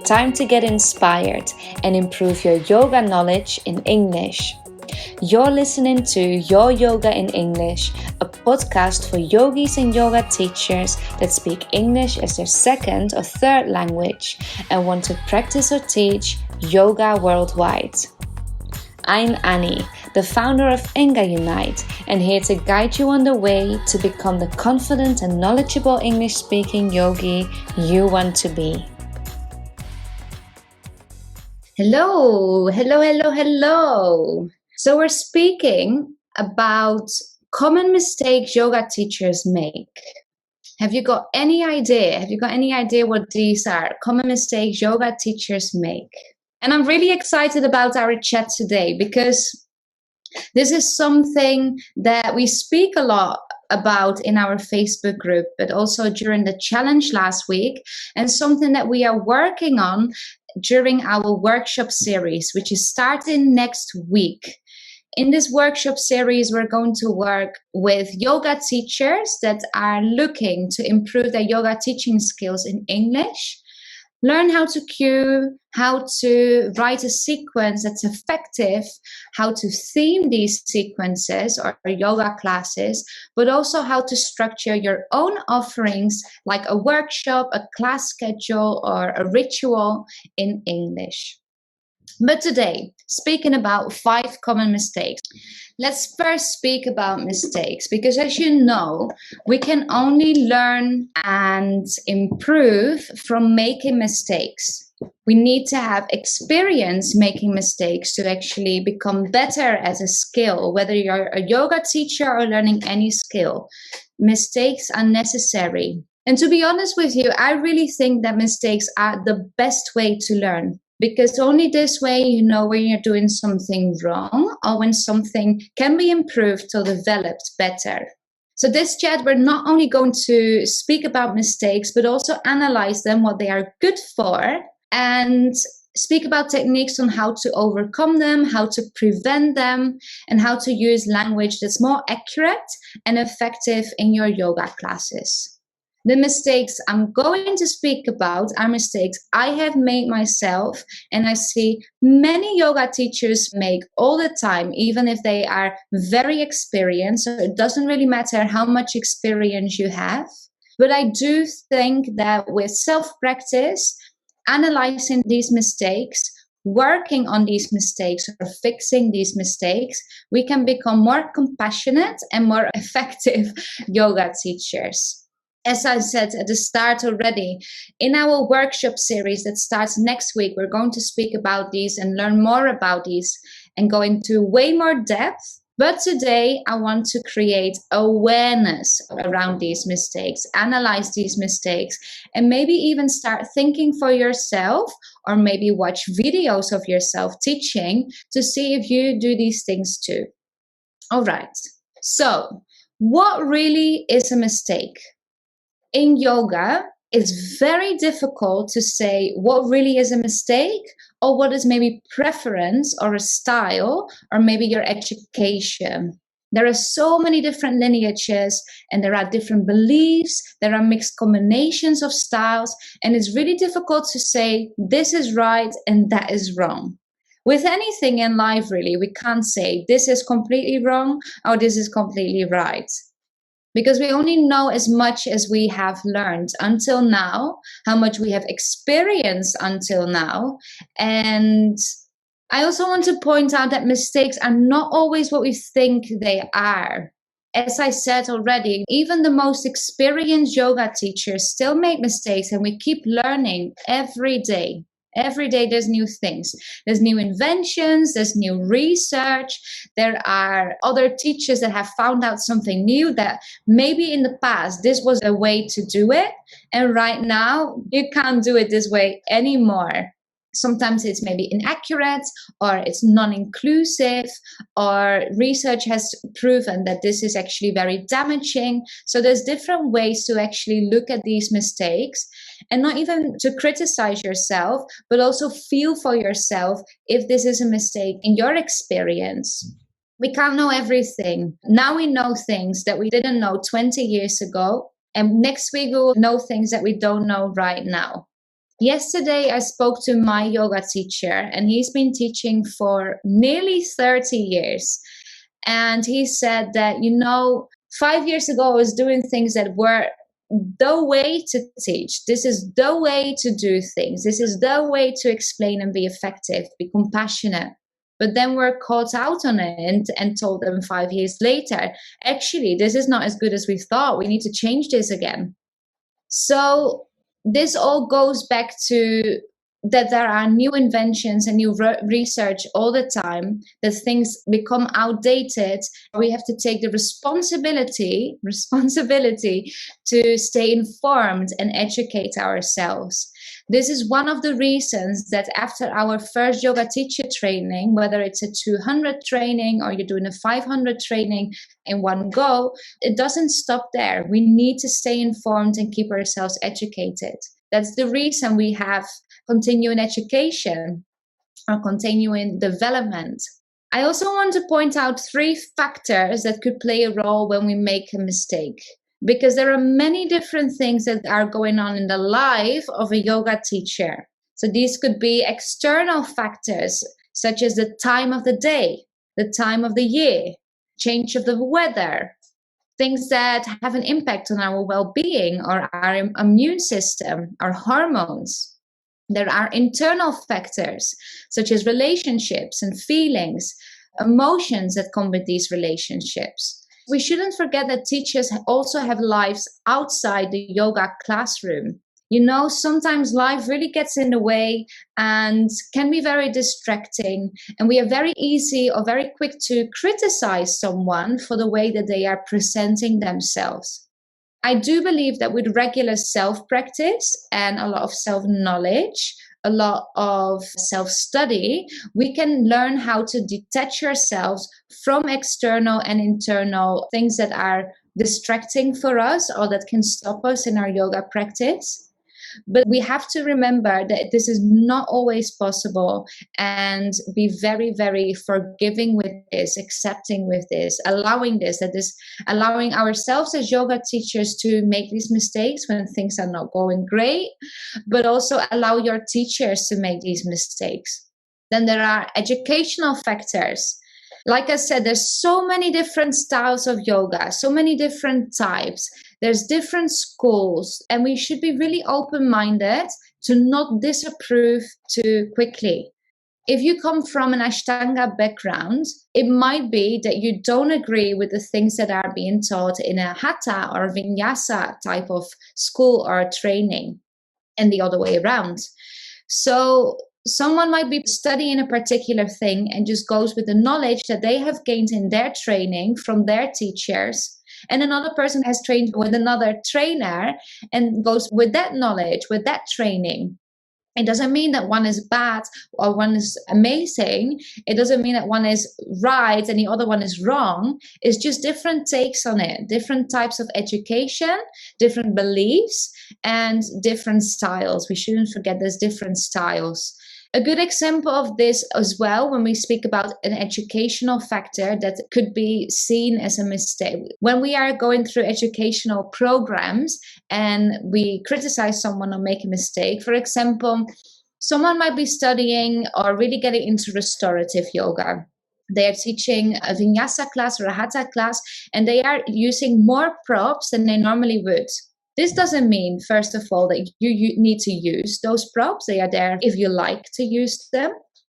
Time to get inspired and improve your yoga knowledge in English. You're listening to Your Yoga in English, a podcast for yogis and yoga teachers that speak English as their second or third language and want to practice or teach yoga worldwide. I'm Annie, the founder of Enga Unite, and here to guide you on the way to become the confident and knowledgeable English-speaking yogi you want to be. Hello. So we're speaking about common mistakes yoga teachers make. Have you got any idea what these are? Common mistakes yoga teachers make. And I'm really excited about our chat today because this is something that we speak a lot about in our Facebook group, but also during the challenge last week, and something that we are working on during our workshop series, which is starting next week. In this workshop series, we're going to work with yoga teachers that are looking to improve their yoga teaching skills in English, learn how to cue, how to write a sequence that's effective, how to theme these sequences or yoga classes, but also how to structure your own offerings like a workshop, a class schedule, or a ritual in English. But today, speaking about 5 common mistakes. Let's first speak about mistakes, because as you know, we can only learn and improve from making mistakes. We need to have experience making mistakes to actually become better at a skill, whether you're a yoga teacher or learning any skill. Mistakes are necessary. And to be honest with you, I really think that mistakes are the best way to learn. Because only this way you know when you're doing something wrong or when something can be improved or developed better. So this chat, we're not only going to speak about mistakes, but also analyze them, what they are good for, and speak about techniques on how to overcome them, how to prevent them, and how to use language that's more accurate and effective in your yoga classes. The mistakes I'm going to speak about are mistakes I have made myself, and I see many yoga teachers make all the time, even if they are very experienced. So it doesn't really matter how much experience you have. But I do think that with self-practice, analyzing these mistakes, working on these mistakes or fixing these mistakes, we can become more compassionate and more effective yoga teachers. As I said at the start already, in our workshop series that starts next week, we're going to speak about these and learn more about these and go into way more depth. But today, I want to create awareness around these mistakes, analyze these mistakes, and maybe even start thinking for yourself, or maybe watch videos of yourself teaching to see if you do these things too. All right. So, what really is a mistake? In yoga, it's very difficult to say what really is a mistake or what is maybe preference or a style or maybe your education. There are so many different lineages and there are different beliefs, there are mixed combinations of styles, and it's really difficult to say this is right and that is wrong. With anything in life, really, we can't say this is completely wrong or this is completely right. Because we only know as much as we have learned until now, how much we have experienced until now. And I also want to point out that mistakes are not always what we think they are. As I said already, even the most experienced yoga teachers still make mistakes, and we keep learning every day. Every day there's new things. There's new inventions, there's new research. There are other teachers that have found out something new that maybe in the past this was a way to do it. And right now you can't do it this way anymore. Sometimes it's maybe inaccurate or it's non-inclusive, or research has proven that this is actually very damaging. So there's different ways to actually look at these mistakes and not even to criticize yourself, but also feel for yourself if this is a mistake in your experience. We can't know everything. Now we know things that we didn't know 20 years ago, and next week we will know things that we don't know right now. Yesterday, I spoke to my yoga teacher, and he's been teaching for nearly 30 years. And he said that, 5 years ago, I was doing things that were the way to teach. This is the way to do things. This is the way to explain and be effective, be compassionate. But then we're caught out on it and told them 5 years later, actually, this is not as good as we thought. We need to change this again. So this all goes back to that there are new inventions and new research all the time, that things become outdated. We have to take the responsibility to stay informed and educate ourselves. This is one of the reasons that after our first yoga teacher training, whether it's a 200 training or you're doing a 500 training in one go, it doesn't stop there. We need to stay informed and keep ourselves educated. That's the reason we have continuing education or continuing development. I also want to point out 3 factors that could play a role when we make a mistake, because there are many different things that are going on in the life of a yoga teacher. So these could be external factors, such as the time of the day, the time of the year, change of the weather, things that have an impact on our well-being or our immune system, our hormones. There are internal factors, such as relationships and feelings, emotions that come with these relationships. We shouldn't forget that teachers also have lives outside the yoga classroom. Sometimes life really gets in the way and can be very distracting, and we are very easy or very quick to criticize someone for the way that they are presenting themselves. I do believe that with regular self-practice and a lot of self-knowledge, a lot of self-study, we can learn how to detach ourselves from external and internal things that are distracting for us or that can stop us in our yoga practice. But we have to remember that this is not always possible, and be very, very forgiving with this, accepting with this, allowing ourselves as yoga teachers to make these mistakes when things are not going great, but also allow your teachers to make these mistakes. Then there are educational factors. Like I said, there's so many different styles of yoga, so many different types. There's different schools, and we should be really open-minded to not disapprove too quickly. If you come from an Ashtanga background, it might be that you don't agree with the things that are being taught in a Hatha or Vinyasa type of school or training, and the other way around. So someone might be studying a particular thing and just goes with the knowledge that they have gained in their training from their teachers. And another person has trained with another trainer and goes with that knowledge, with that training. It doesn't mean that one is bad or one is amazing. It doesn't mean that one is right and the other one is wrong. It's just different takes on it, different types of education, different beliefs, and different styles. We shouldn't forget there's different styles. A good example of this as well, when we speak about an educational factor that could be seen as a mistake. When we are going through educational programs and we criticize someone or make a mistake, for example, someone might be studying or really getting into restorative yoga. They are teaching a vinyasa class or a hatha class, and they are using more props than they normally would. This doesn't mean, first of all, that you need to use those props. They are there if you like to use them.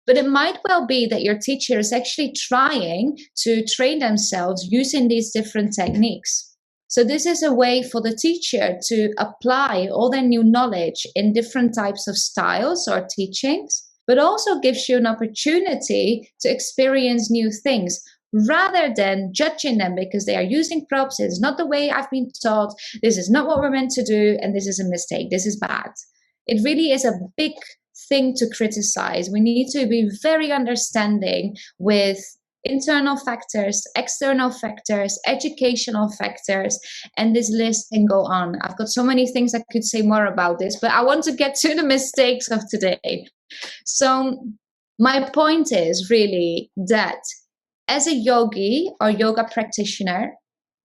But it might well be that your teacher is actually trying to train themselves using these different techniques. So this is a way for the teacher to apply all their new knowledge in different types of styles or teachings, but also gives you an opportunity to experience new things, rather than judging them because they are using props. It's not the way I've been taught. This is not what we're meant to do, and this is a mistake. This is bad. It really is a big thing to criticize. We need to be very understanding with internal factors, external factors, educational factors, and this list can go on. I've got so many things I could say more about this, but I want to get to the mistakes of today. So my point is really that as a yogi or yoga practitioner,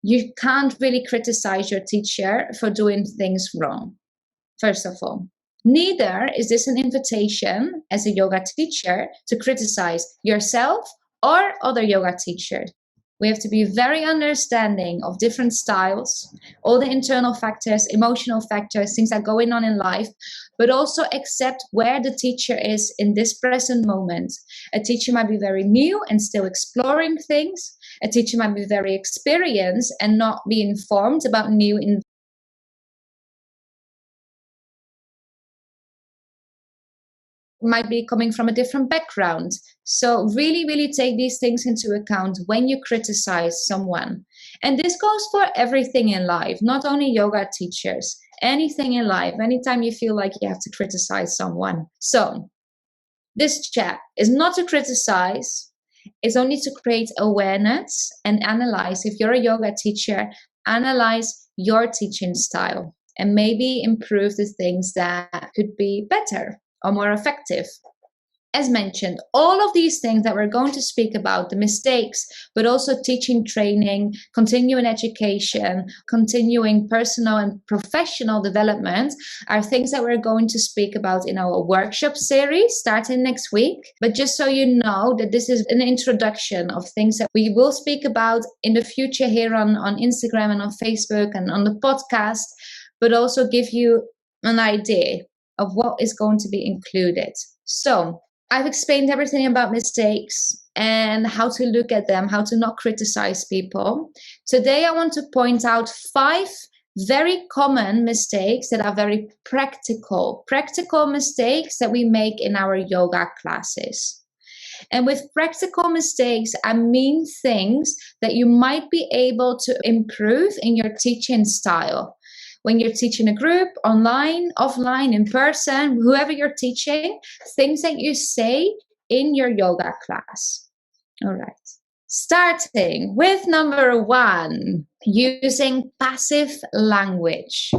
you can't really criticize your teacher for doing things wrong, first of all. Neither is this an invitation as a yoga teacher to criticize yourself or other yoga teachers. We have to be very understanding of different styles, all the internal factors, emotional factors, things that are going on in life, but also accept where the teacher is in this present moment. A teacher might be very new and still exploring things. A teacher might be very experienced and not be informed about new might be coming from a different background. So really, really take these things into account when you criticize someone. And this goes for everything in life, not only yoga teachers, anything in life, anytime you feel like you have to criticize someone. So this chat is not to criticize, it's only to create awareness and analyze. If you're a yoga teacher, analyze your teaching style and maybe improve the things that could be better or more effective. As mentioned, all of these things that we're going to speak about, the mistakes, but also teaching training, continuing education, continuing personal and professional development, are things that we're going to speak about in our workshop series starting next week. But just so you know that this is an introduction of things that we will speak about in the future here on Instagram and on Facebook and on the podcast, but also give you an idea of what is going to be included. So I've explained everything about mistakes and how to look at them, how to not criticize people. Today, I want to point out 5 very common mistakes that are very practical mistakes that we make in our yoga classes. And with practical mistakes, I mean things that you might be able to improve in your teaching style. When you're teaching a group, online, offline, in person, whoever you're teaching, things that you say in your yoga class. All right. Starting with number 1, using passive language.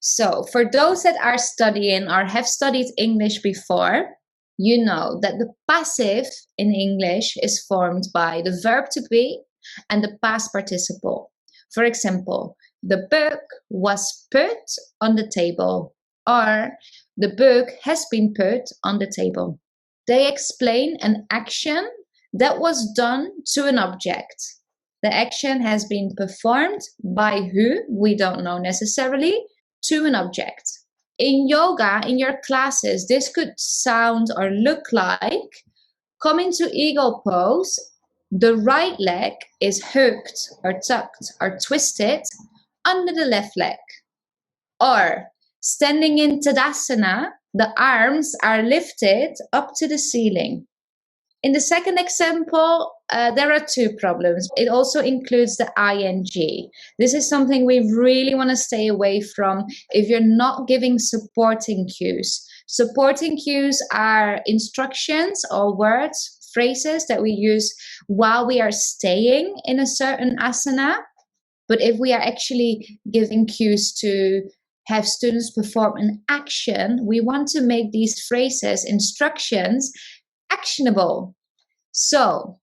So for those that are studying or have studied English before, you know that the passive in English is formed by the verb to be and the past participle. For example, the book was put on the table, or the book has been put on the table. They explain an action that was done to an object. The action has been performed by who, we don't know necessarily, to an object. In yoga, in your classes, this could sound or look like coming to eagle pose. The right leg is hooked or tucked or twisted under the left leg. Or standing in Tadasana, the arms are lifted up to the ceiling. In the second example, there are 2 problems. It also includes the ing. This is something we really want to stay away from if you're not giving supporting cues. Supporting cues are instructions or words, phrases that we use while we are staying in a certain asana. But if we are actually giving cues to have students perform an action, we want to make these phrases, instructions, actionable. So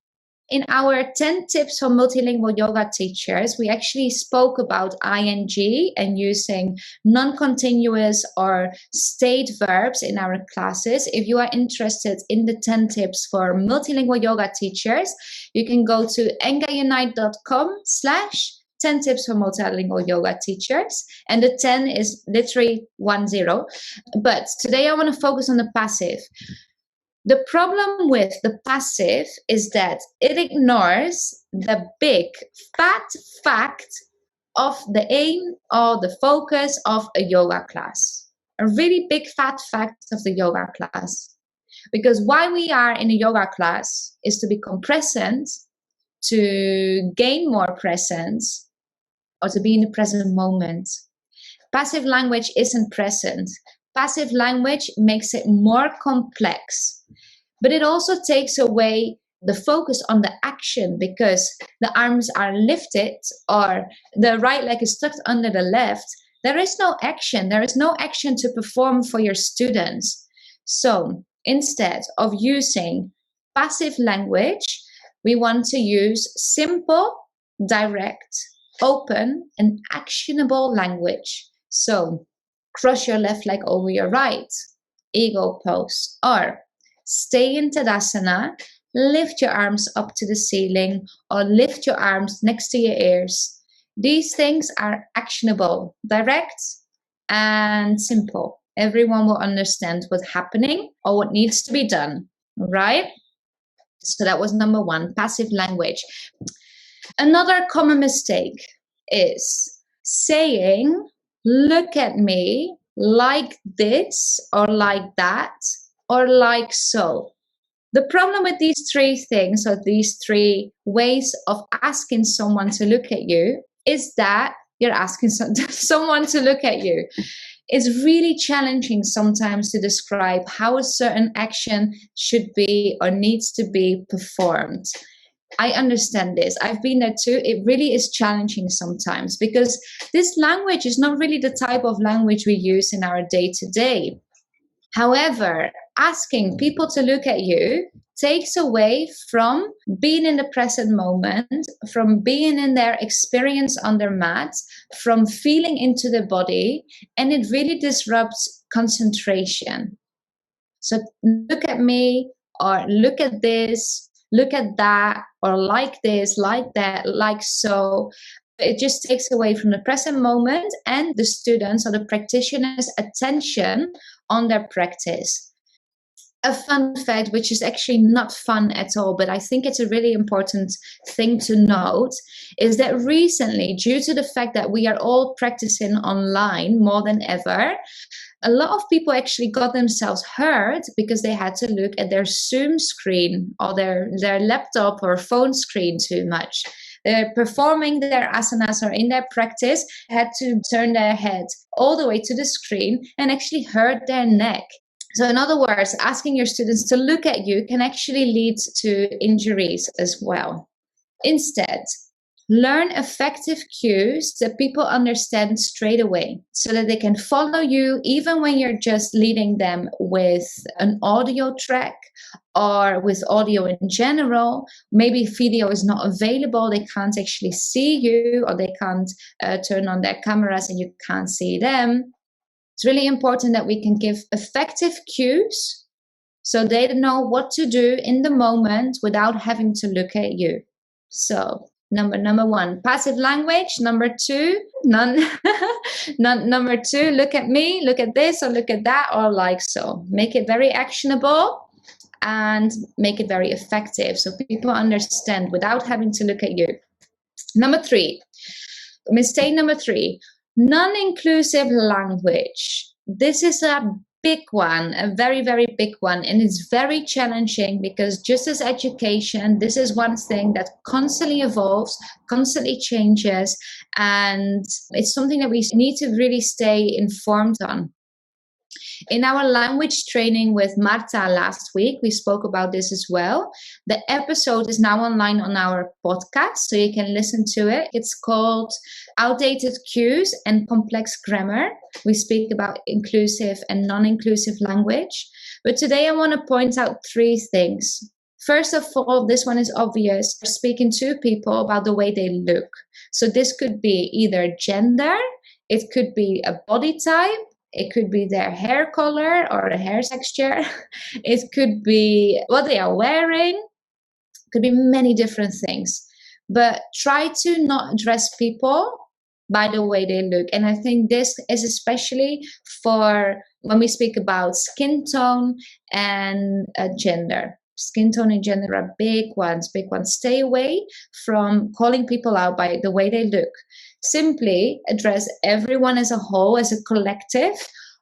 in our 10 tips for multilingual yoga teachers, we actually spoke about ing and using non-continuous or state verbs in our classes. If you are interested in the 10 tips for multilingual yoga teachers, you can go to engaunite.com/10 tips for multilingual yoga teachers. And the 10 is literally 10. But today I want to focus on the passive. The problem with the passive is that it ignores the big fat fact of the aim or the focus of a yoga class. A really big fat fact of the yoga class. Because why we are in a yoga class is to become present, to gain more presence, or to be in the present moment. Passive language isn't present. Passive language makes it more complex. But it also takes away the focus on the action because the arms are lifted or the right leg is tucked under the left. There is no action. There is no action to perform for your students. So instead of using passive language, we want to use simple, direct, open, and actionable language. So cross your left leg over your right, eagle pose, or stay in Tadasana, lift your arms up to the ceiling, or lift your arms next to your ears. These things are actionable, direct, and simple. Everyone will understand what's happening or what needs to be done, right? So that was number one, passive language. Another common mistake is saying, look at me like this or like that or like so. The problem with these three things, or these three ways of asking someone to look at you, is that you're asking someone to look at you. It's really challenging sometimes to describe how a certain action should be or needs to be performed. I understand this. I've been there too. It really is challenging sometimes because this language is not really the type of language we use in our day-to-day. However, asking people to look at you takes away from being in the present moment, from being in their experience on their mat, from feeling into the body, and it really disrupts concentration. So look at me, or look at this, look at that, or like this, like that, like so. It just takes away from the present moment and the students or the practitioners' attention on their practice. A fun fact, which is actually not fun at all, but I think it's a really important thing to note, is that recently, due to the fact that we are all practicing online more than ever, a lot of people actually got themselves hurt because they had to look at their Zoom screen or their laptop or phone screen too much. They're performing their asanas or in their practice, had to turn their head all the way to the screen and actually hurt their neck. So in other words, asking your students to look at you can actually lead to injuries as well. Instead, learn effective cues that people understand straight away so that they can follow you even when you're just leading them with an audio track or with audio in general. Maybe video is not available, they can't actually see you, or they can't turn on their cameras and you can't see them. It's really important that we can give effective cues so they know what to do in the moment without having to look at you. So number one, passive language. Number two, number two, look at me, look at this, or look at that, or like so. Make it very actionable and make it very effective so people understand without having to look at you. Number three, mistake number three, non-inclusive language. This is a big one, a very, very big one. And it's very challenging because just as education, this is one thing that constantly evolves, constantly changes. And it's something that we need to really stay informed on. In our language training with Marta last week, we spoke about this as well. The episode is now online on our podcast, so you can listen to it. It's called Outdated Cues and Complex Grammar. We speak about inclusive and non-inclusive language. But today I want to point out three things. First of all, this one is obvious. Speaking to people about the way they look. So this could be either gender, it could be a body type, it could be their hair color or the hair texture. It could be what they are wearing. It could be many different things. But try to not address people by the way they look. And I think this is especially for when we speak about skin tone and gender. Skin tone and gender are big ones. Stay away from calling people out by the way they look. Simply address everyone as a whole, as a collective.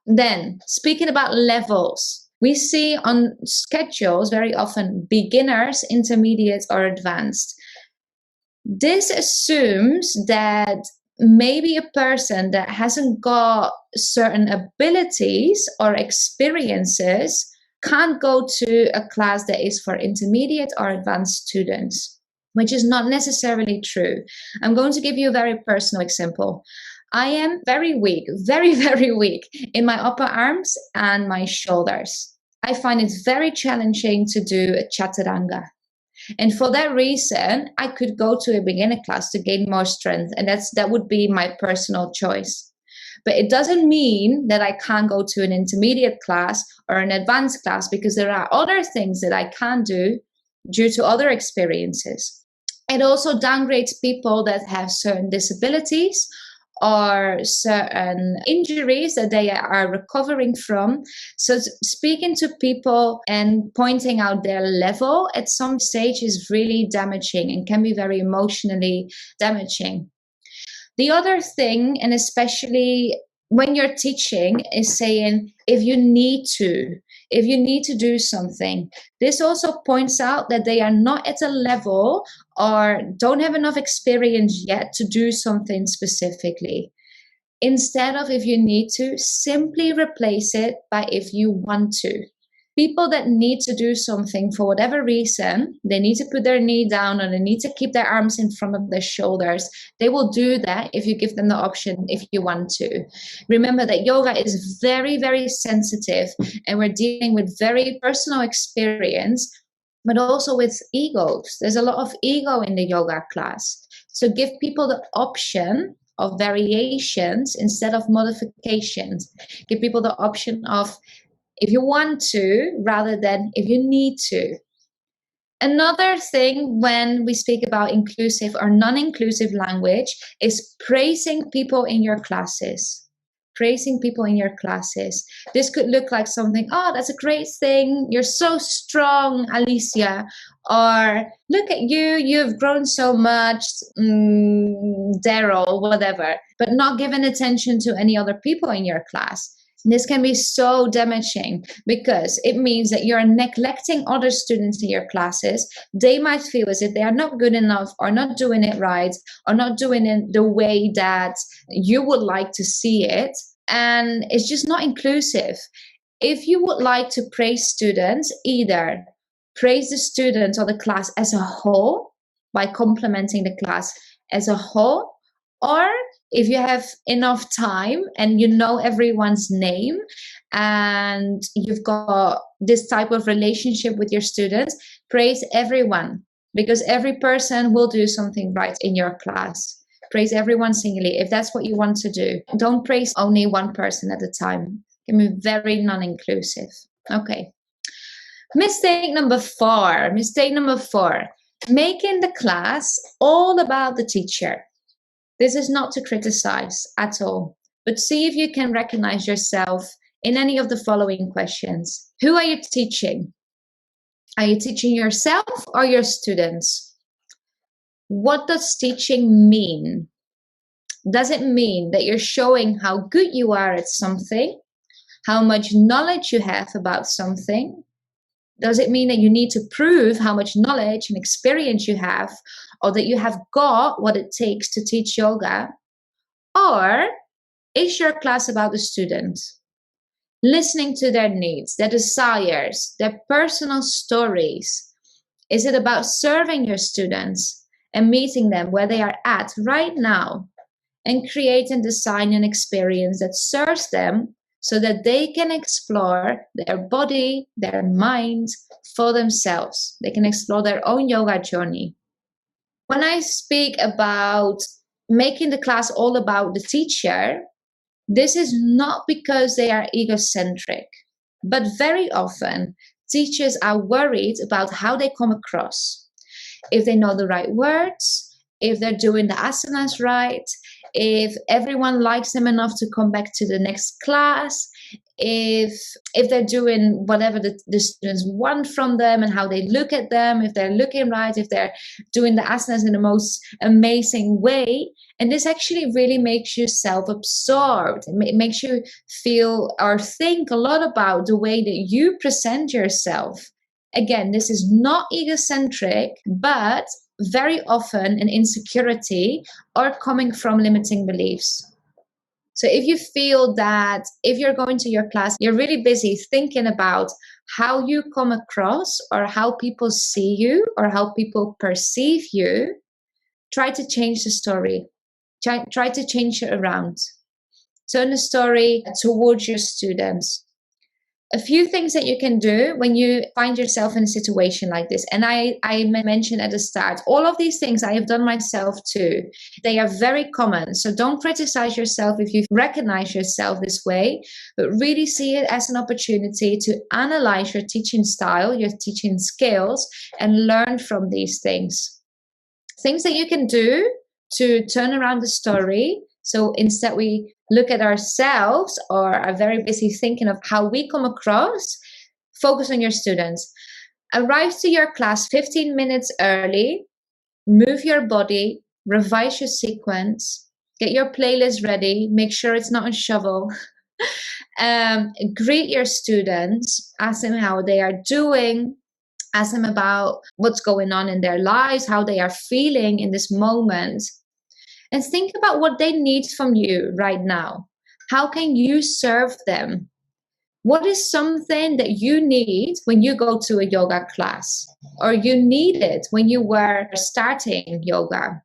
Then, speaking about levels, we see on schedules very often beginners, intermediate, or advanced. This assumes that maybe a person that hasn't got certain abilities or experiences can't go to a class that is for intermediate or advanced students, which is not necessarily true. I'm going to give you a very personal example. I am very weak, very, very weak in my upper arms and my shoulders. I find it very challenging to do a chaturanga. And for that reason, I could go to a beginner class to gain more strength. And that would be my personal choice. But it doesn't mean that I can't go to an intermediate class or an advanced class, because there are other things that I can do due to other experiences. It also downgrades people that have certain disabilities or certain injuries that they are recovering from. So speaking to people and pointing out their level at some stage is really damaging and can be very emotionally damaging. The other thing, and especially when you're teaching, is saying if you need to do something. This also points out that they are not at a level or don't have enough experience yet to do something specifically. Instead of if you need to, simply replace it by if you want to. People that need to do something for whatever reason, they need to put their knee down or they need to keep their arms in front of their shoulders, they will do that if you give them the option if you want to. Remember that yoga is very, very sensitive, and we're dealing with very personal experience, but also with egos. There's a lot of ego in the yoga class. So give people the option of variations instead of modifications. Give people the option of if you want to rather than if you need to. Another thing when we speak about inclusive or non-inclusive language is praising people in your classes. Praising people in your classes. This could look like something, oh, that's a great thing. You're so strong, Alicia. Or look at you, you've grown so much, Daryl, whatever. But not giving attention to any other people in your class. This can be so damaging because it means that you're neglecting other students in your classes. They might feel as if they are not good enough or not doing it right or not doing it the way that you would like to see it. And it's just not inclusive. If you would like to praise students, either praise the students or the class as a whole by complimenting the class as a whole, or if you have enough time and you know everyone's name and you've got this type of relationship with your students, praise everyone, because every person will do something right in your class. Praise everyone singly if that's what you want to do. Don't praise only one person at a time. It can be very non-inclusive. Okay. Mistake number four. Making the class all about the teacher. This is not to criticize at all, but see if you can recognize yourself in any of the following questions. Who are you teaching? Are you teaching yourself or your students? What does teaching mean? Does it mean that you're showing how good you are at something? How much knowledge you have about something? Does it mean that you need to prove how much knowledge and experience you have, or that you have got what it takes to teach yoga? Or is your class about the students? Listening to their needs, their desires, their personal stories. Is it about serving your students and meeting them where they are at right now and create and design an experience that serves them so that they can explore their body, their mind for themselves. They can explore their own yoga journey. When I speak about making the class all about the teacher, this is not because they are egocentric, but very often teachers are worried about how they come across. If they know the right words, if they're doing the asanas right, if everyone likes them enough to come back to the next class, if they're doing whatever the students want from them and how they look at them, if they're looking right, if they're doing the asanas in the most amazing way. And this actually really makes you self-absorbed. It makes you feel or think a lot about the way that you present yourself. Again, this is not egocentric, but very often an insecurity or coming from limiting beliefs. So if you feel that if you're going to your class, you're really busy thinking about how you come across or how people see you or how people perceive you, try to change the story. Try to change it around. Turn the story towards your students. A few things that you can do when you find yourself in a situation like this. And I mentioned at the start, all of these things I have done myself too. They are very common. So don't criticize yourself if you recognize yourself this way, but really see it as an opportunity to analyze your teaching style, your teaching skills, and learn from these things. Things that you can do to turn around the story. So instead we look at ourselves or are very busy thinking of how we come across, focus on your students. Arrive to your class 15 minutes early, move your body, revise your sequence, get your playlist ready, make sure it's not on shuffle. Greet your students, ask them how they are doing, ask them about what's going on in their lives, how they are feeling in this moment. And think about what they need from you right now. How can you serve them? What is something that you need when you go to a yoga class, or you needed when you were starting yoga?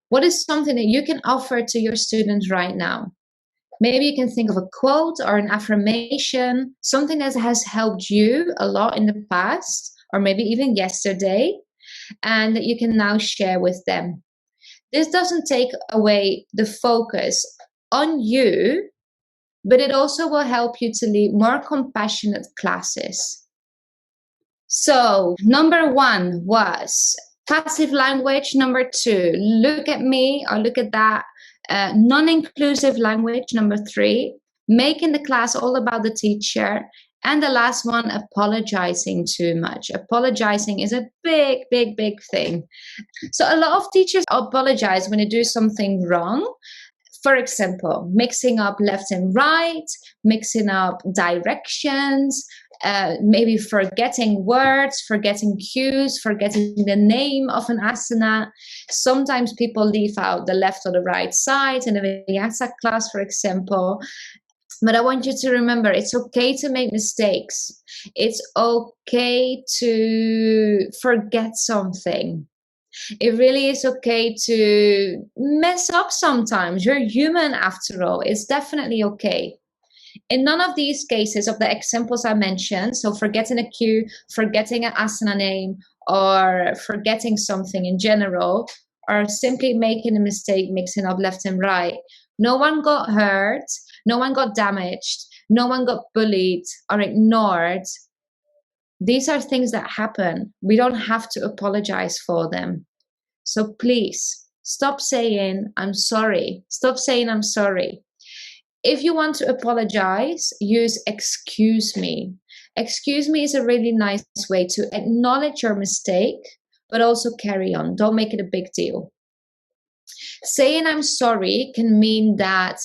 What is something that you can offer to your students right now? Maybe you can think of a quote or an affirmation, something that has helped you a lot in the past, or maybe even yesterday, and that you can now share with them. This doesn't take away the focus on you, but it also will help you to lead more compassionate classes. So, number 1 was passive language. Number 2, look at me or look at that. Non-inclusive language. Number 3, making the class all about the teacher. And the last one, apologizing too much. Apologizing is a big, big, big thing. So a lot of teachers apologize when they do something wrong. For example, mixing up left and right, mixing up directions, maybe forgetting words, forgetting cues, forgetting the name of an asana. Sometimes people leave out the left or the right side in a vinyasa class, for example. But I want you to remember, it's okay to make mistakes. It's okay to forget something. It really is okay to mess up sometimes. You're human after all. It's definitely okay. In none of these cases of the examples I mentioned, so forgetting a cue, forgetting an asana name, or forgetting something in general, or simply making a mistake mixing up left and right, no one got hurt, no one got damaged, no one got bullied or ignored. These are things that happen. We don't have to apologize for them. So please stop saying, I'm sorry. Stop saying, I'm sorry. If you want to apologize, use excuse me. Excuse me is a really nice way to acknowledge your mistake, but also carry on. Don't make it a big deal. Saying I'm sorry can mean that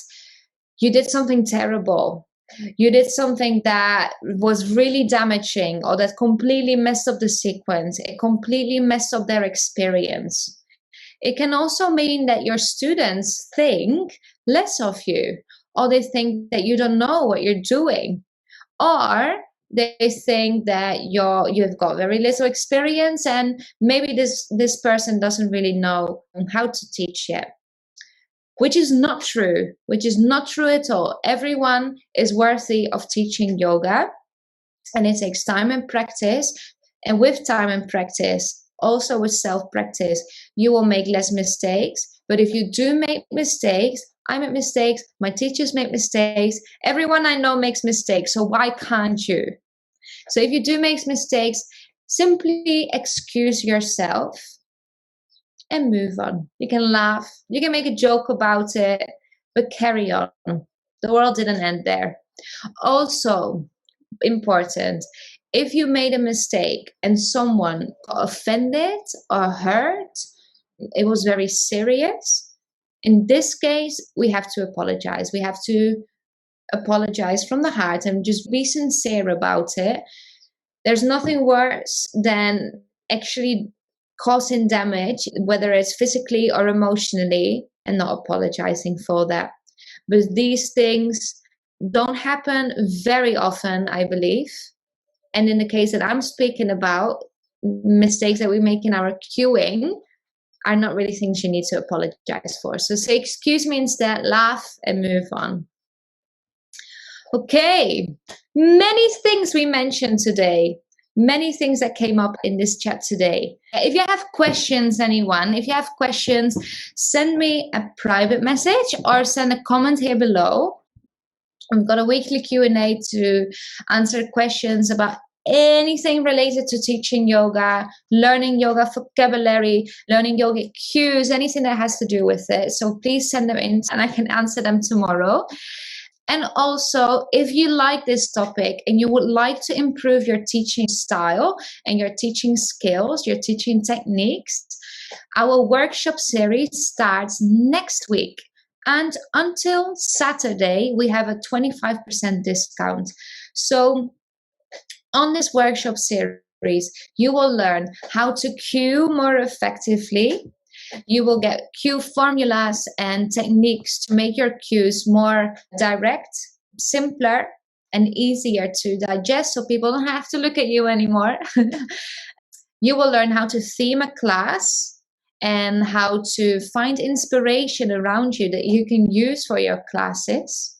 you did something terrible. You did something that was really damaging or that completely messed up the sequence. It completely messed up their experience. It can also mean that your students think less of you, or they think that you don't know what you're doing, or they think that you've got very little experience and maybe this person doesn't really know how to teach yet. Which is not true, at all. Everyone is worthy of teaching yoga, and it takes time and practice. And with time and practice, also with self-practice, you will make less mistakes. But if you do make mistakes, I make mistakes, my teachers make mistakes, everyone I know makes mistakes, so why can't you? So if you do make mistakes, simply excuse yourself and move on. You can laugh, you can make a joke about it, but carry on. The world didn't end there. Also, important, if you made a mistake and someone got offended or hurt, it was very serious. In this case, we have to apologize. We have to apologize from the heart and just be sincere about it. There's nothing worse than actually causing damage, whether it's physically or emotionally, and not apologizing for that. But these things don't happen very often, I believe. And in the case that I'm speaking about, mistakes that we make in our cueing are not really things you need to apologize for. So say excuse me instead, laugh and move on. Okay, Many things we mentioned today. Many things that came up in this chat today. If you have questions, anyone, if you have questions, send me a private message or send a comment here below. I've got a weekly Q&A to answer questions about anything related to teaching yoga, learning yoga vocabulary, learning yoga cues, anything that has to do with it. So please send them in and I can answer them tomorrow. And also, if you like this topic and you would like to improve your teaching style and your teaching skills, your teaching techniques, our workshop series starts next week. And until Saturday, we have a 25% discount. So on this workshop series, you will learn how to cue more effectively. You will get cue formulas and techniques to make your cues more direct, simpler, and easier to digest so people don't have to look at you anymore. You will learn how to theme a class and how to find inspiration around you that you can use for your classes.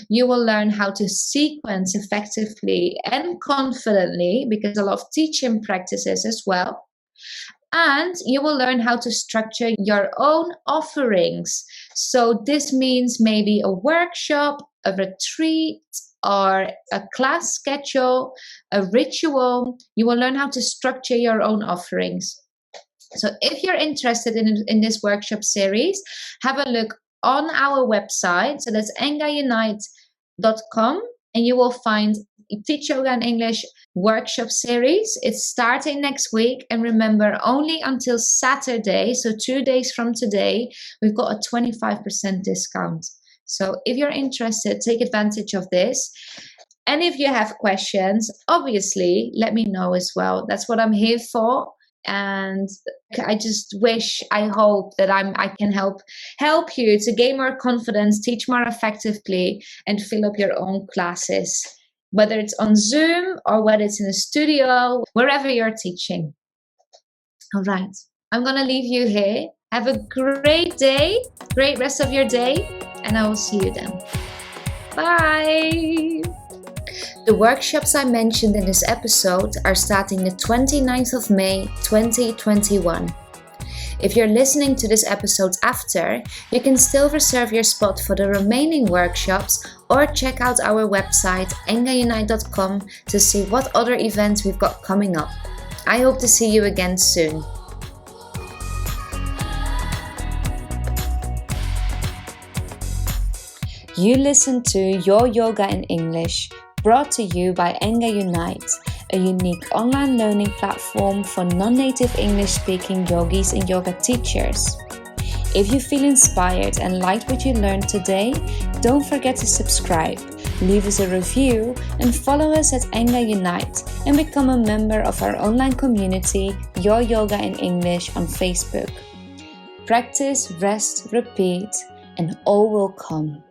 You will learn how to sequence effectively and confidently, because a lot of teaching practices as well. And you will learn how to structure your own offerings. So this means maybe a workshop, a retreat, or a class schedule, a ritual. You will learn how to structure your own offerings. So if you're interested in this workshop series, have a look on our website. So that's engaunite.com, and you will find Teach Yoga in English workshop series. It's starting next week, and remember, only until Saturday, so 2 days from today, we've got a 25% discount. So if you're interested, take advantage of this. And if you have questions, obviously let me know as well. That's what I'm here for. And I just I hope that I can help you to gain more confidence, teach more effectively, and fill up your own classes, whether it's on Zoom or whether it's in a studio, wherever you're teaching. All right, I'm going to leave you here. Have a great day, great rest of your day, and I will see you then. Bye. The workshops I mentioned in this episode are starting the 29th of May 2021. If you're listening to this episode after, you can still reserve your spot for the remaining workshops or check out our website engaunite.com to see what other events we've got coming up. I hope to see you again soon. You listen to Your Yoga in English, brought to you by Enga Unite, a unique online learning platform for non-native English-speaking yogis and yoga teachers. If you feel inspired and liked what you learned today, don't forget to subscribe, leave us a review, and follow us at Enga Unite and become a member of our online community, Your Yoga in English, on Facebook. Practice, rest, repeat, and all will come.